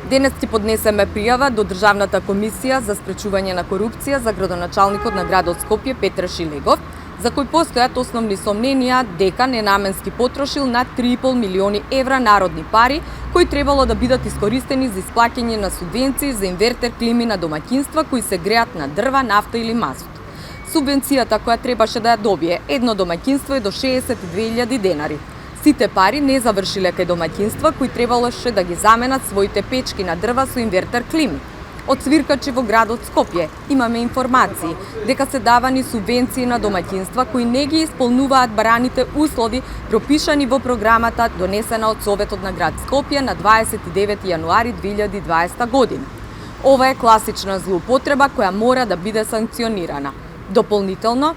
Денес ќе поднесеме пријава до Државната комисија за спречување на корупција за градоначалникот на градот Скопје Петар Шилегов, за кој постојат основни сомненија дека ненаменски потрошил над 3,5 милиони евра народни пари, кои требало да бидат искористени за исплаќање на субвенции за инвертер клими на домаќинства кои се греат на дрва, нафта или мазут. Субвенцијата која требаше да ја добие едно домаќинство е до 62.000 денари. Сите пари не завршиле кај домаќинства кои требалоше да ги заменат своите печки на дрва со инвертер клими. Од свиркачи во градот Скопје имаме информации дека се давани субвенции на домаќинства кои не ги исполнуваат бараните услови пропишани во програмата донесена од Советот на град Скопје на 29 јануари 2020 година. Ова е класична злоупотреба која мора да биде санкционирана. Дополнително,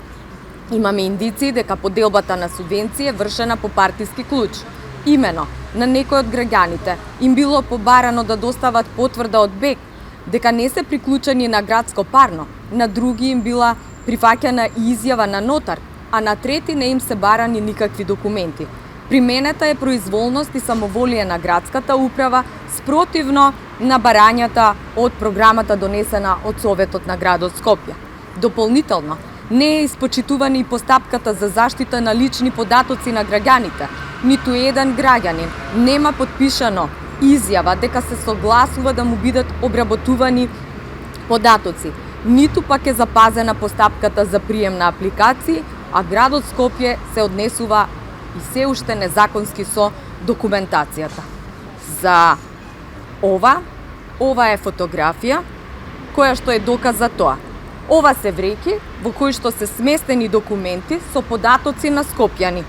имаме индиции дека поделбата на субвенции е вршена по партиски клуч. Имено, на некои од граѓаните им било побарано да достават потврда од БЕК, дека не се приклучени на градско парно, на други им била прифаќана и изјава на нотар, а на трети не им се барани никакви документи. Применета е произволност и самоволие на градската управа спротивно на барањата од програмата донесена од Советот на градот Скопје. Дополнително, не е испочитувана и постапката за заштита на лични податоци на граѓаните. Ниту еден граѓанин нема подпишано изјава дека се согласува да му бидат обработувани податоци, ниту пак е запазена постапката за прием на апликации, а градот Скопје се однесува и се уште незаконски со документацијата. За ова е фотографија која што е доказ за тоа. Ова се вреќи во кои што се сместени документи со податоци на скопјани.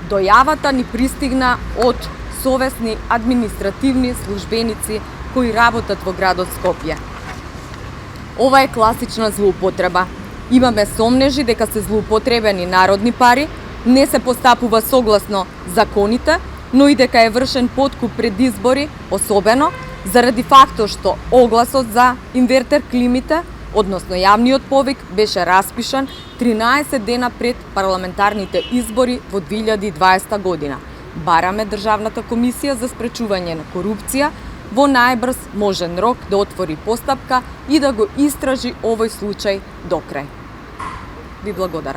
Дојавата ни пристигна од совесни административни службеници кои работат во градот Скопје. Ова е класична злоупотреба. Имаме сомнежи дека се злоупотребени народни пари, не се постапува согласно законите, но и дека е вршен подкуп пред избори, особено заради фактот што огласот за инвертер климите, односно јавниот повик, беше распишан 13 дена пред парламентарните избори во 2020 година. Бараме Државната комисија за спречување на корупција во најбрз можен рок да отвори постапка и да го истражи овој случај до крај. Ви благодарам.